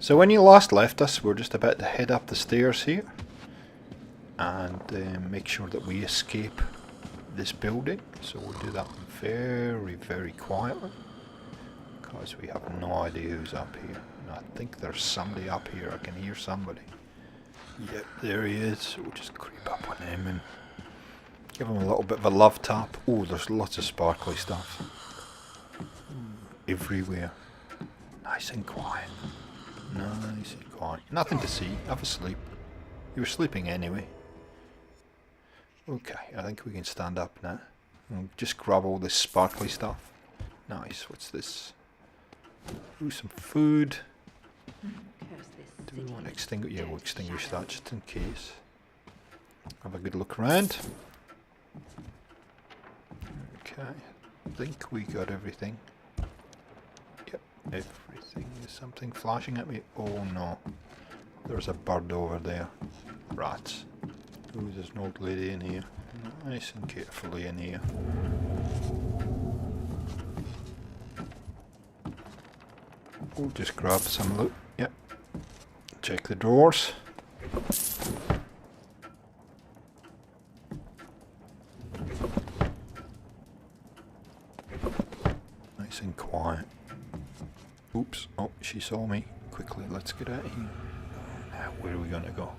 So when you last left us, we're just about to head up the stairs here and make sure that we escape this building. So we'll do that very, very quietly because we have no idea who's up here. And I think there's somebody up here. I can hear somebody. Yep, there he is. So we'll just creep up on him and give him a little bit of a love tap. Oh, there's lots of sparkly stuff everywhere. Nice and quiet. Nice and quiet. Nothing to see. Have a sleep. You were sleeping anyway. Okay, I think we can stand up now. We'll just grab all this sparkly stuff. Nice. What's this? Ooh, some food. Do we want to extinguish? Yeah, we'll extinguish that just in case. Have a good look around. Okay, I think we got everything. Yep, everything. Is something flashing at me? Oh no. There's a bird over there. Rats. Ooh, there's an old lady in here. Nice and carefully in here. We'll just grab some loot. Yep. Check the drawers. Nice and quiet. Oops. Oh, she saw me. Quickly, let's get out of here. Now, where are we going to go?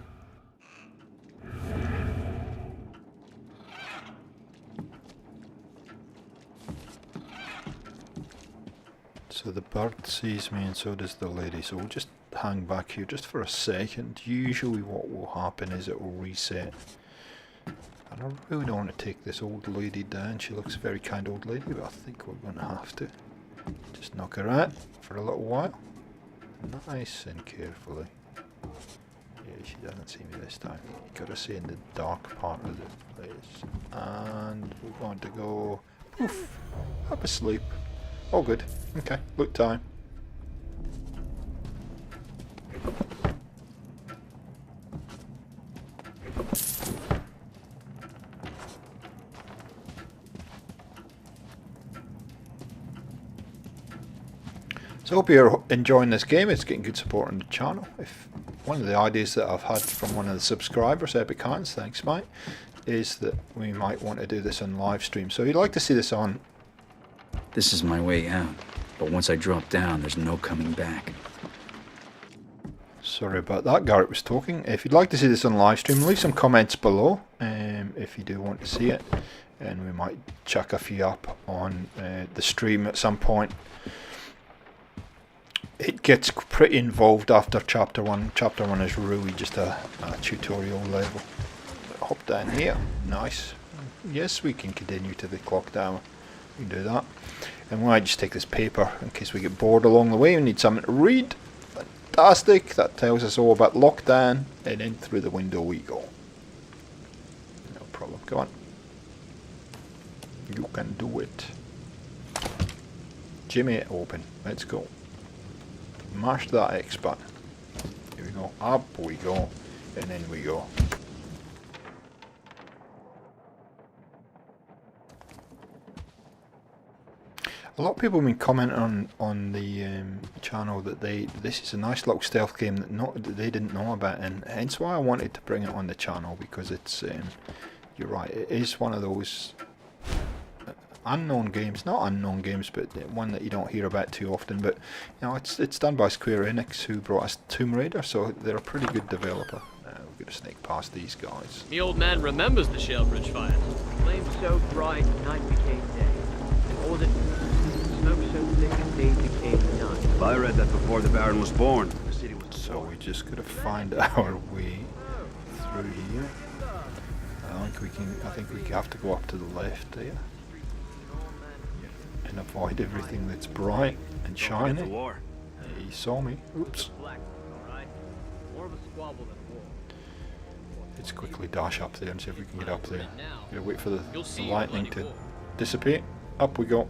So the bird sees me and so does the lady, so we'll just hang back here just for a second. Usually what will happen is it will reset. And I really don't want to take this old lady down. She looks a very kind old lady, but I think we're going to have to. Just knock her out for a little while. Nice and carefully. Yeah, she doesn't see me this time. You gotta stay in the dark part of the place. And we're going to go poof, have a sleep. All good. Okay, look time. So I hope you're enjoying this game. It's getting good support on the channel. If one of the ideas that I've had from one of the subscribers, Epic Hands, thanks mate, is that we might want to do this on live stream. So if you'd like to see this on. This is my way out, but once I drop down, there's no coming back. Sorry about that, Garrett was talking. If you'd like to see this on live stream, leave some comments below if you do want to see it, and we might chuck a few up on the stream at some point. It gets pretty involved after chapter 1. Chapter 1 is really just a tutorial level. Hop down here. Nice. Yes, we can continue to the clock tower. We can do that. And we might just take this paper in case we get bored along the way. We need something to read. Fantastic. That tells us all about lockdown. And then through the window we go. No problem. Go on. You can do it. Jimmy, open. Let's go. Mash that X button. Here we go. Up we go. And then we go. A lot of people have been commenting on the channel that this is a nice little stealth game that they didn't know about, and hence why I wanted to bring it on the channel, because it's you're right, it is one of those unknown games, not unknown games, but one that you don't hear about too often. But you know, it's done by Square Enix, who brought us Tomb Raider, so they're a pretty good developer. We're gonna sneak past these guys. The old man remembers the Shalebridge fire. Flame so bright, night became day. Or the smoke so thick, and day became night. I read that before the Baron was born. The city was so we just gotta find our way through here. I think we have to go up to the left there. And avoid everything that's bright and shiny. He saw me. Oops. Let's quickly dash up there and see if we can get up there. Gotta wait for the lightning to dissipate. Up we go.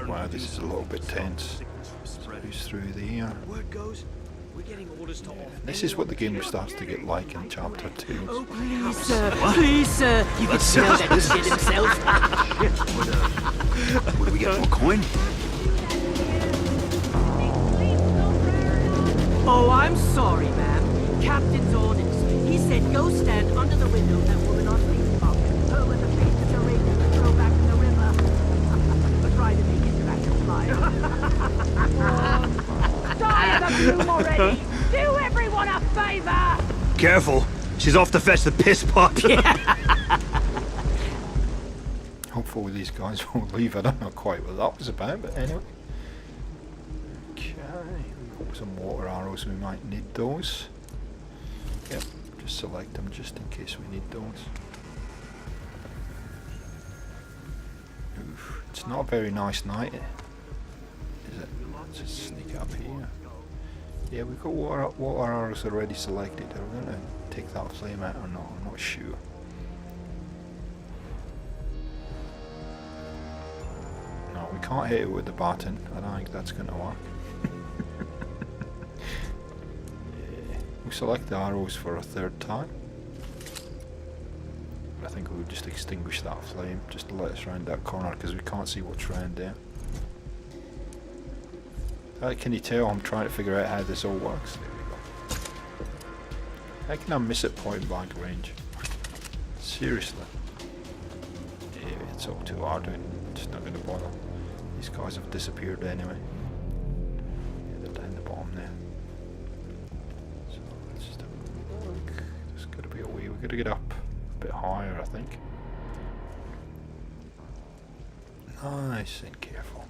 Wow, this is a little bit tense. So who's through there? Word goes, We're getting orders to off. This is what the game starts to get like in chapter 2. Oh, please, sir. Please, sir. You can smell that shit himself. What do we get for a coin? Oh, I'm sorry, ma'am. Captain's orders. He said go stand under the window of that woman on Facebook. Her with the face of the ring and throw back in the river. But try to make it back to smile. Tired of you already! Do everyone a favor! Careful. She's off to fetch the piss pot. Hopefully these guys won't leave. I don't know quite what that was about, but anyway. Okay, we've got some water arrows, we might need those. Yep, just select them just in case we need those. Oof, it's not a very nice night, is it? Let's just sneak up here. Yeah, we've got water arrows already selected. Are we going to take that flame out or not? I'm not sure. No, we can't hit it with the baton. I don't think that's going to work. Yeah. We select the arrows for a third time. I think we'll just extinguish that flame just to let us round that corner because we can't see what's round there. Can you tell I'm trying to figure out how this all works? There we go. How can I miss at point blank range? Seriously. Yeah, it's all too hard. I'm just not going to bother. These guys have disappeared anyway. Yeah, they're down the bottom there. So let's just have a look. There's got to be a way. We've got to get up a bit higher, I think. Nice and careful.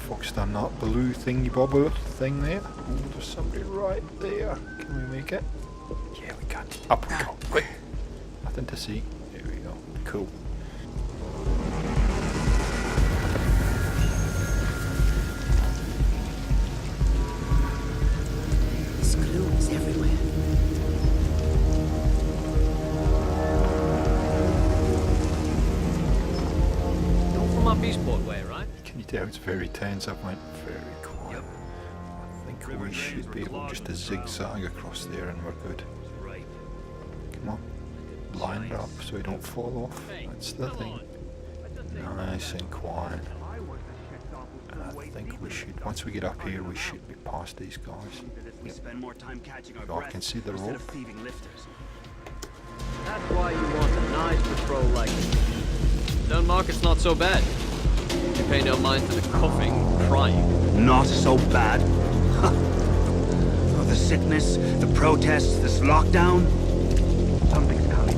Focused on that blue thingy bobber thing there. Oh, there's somebody right there. Can we make it? Yeah, we can. Up we go. Quick. Nothing to see. There we go. Cool. This glue is everywhere. You're from up Eastport way, right? Can you tell it's very tense? I went very quiet. I think we should be able just to zigzag across there and we're good. Come on. Line it up so we don't fall off. That's the thing. Nice and quiet. And I think we should, once we get up here, we should be past these guys. We spend more time catching our So I breath can see the instead rope. of thieving lifters. That's why you want a nice patrol like this. Dunmarket's not so bad. You pay no mind to the coughing, crying. Not so bad. Oh, the sickness, the protests, this lockdown. Something's coming.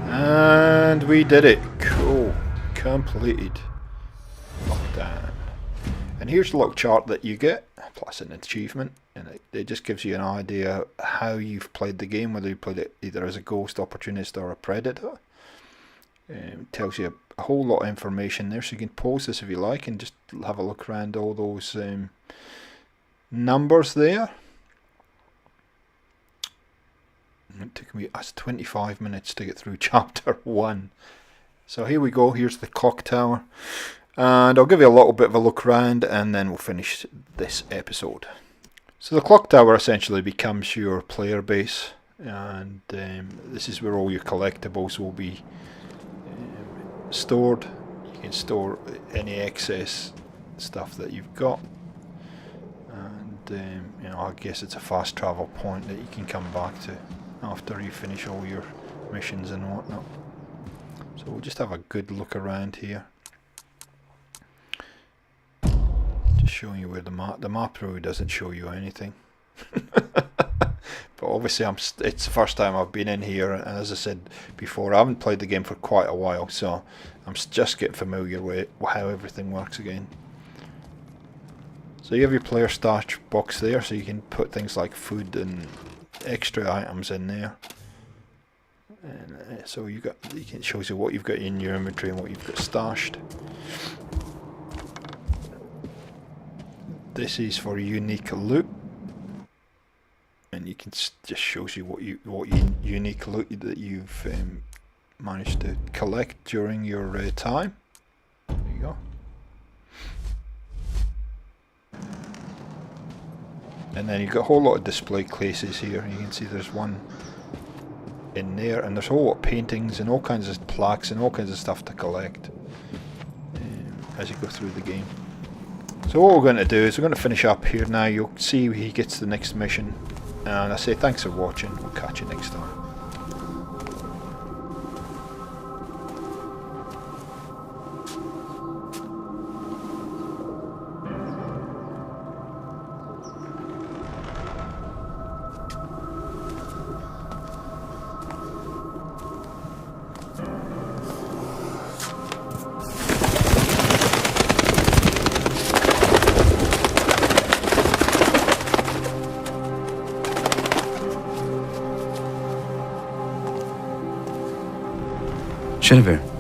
And we did it. Cool. Completed. Lockdown. And here's the lock chart that you get, plus an achievement, and it just gives you an idea how you've played the game, whether you played it either as a ghost, opportunist, or a predator. It tells you a whole lot of information there, so you can pause this if you like and just have a look around all those numbers there. It took me 25 minutes to get through chapter 1. So here we go, here's the clock tower. And I'll give you a little bit of a look around and then we'll finish this episode. So the clock tower essentially becomes your player base, and this is where all your collectibles will be stored. You can store any excess stuff that you've got, and you know, I guess it's a fast travel point that you can come back to after you finish all your missions and whatnot. So we'll just have a good look around here. Just showing you where the map really doesn't show you anything. But obviously it's the first time I've been in here, and as I said before, I haven't played the game for quite a while, so I'm just getting familiar with how everything works again. So you have your player stash box there, so you can put things like food and extra items in there. And so it shows you what you've got in your inventory and what you've got stashed. this is for unique loot, and you can just shows you what unique loot that you've managed to collect during your time. There you go. And then you've got a whole lot of display cases here. You can see there's one in there, and there's a whole lot of paintings and all kinds of plaques and all kinds of stuff to collect as you go through the game. So what we're going to do is we're going to finish up here now. You'll see he gets the next mission, and I say thanks for watching. We'll catch you next time. Jennifer.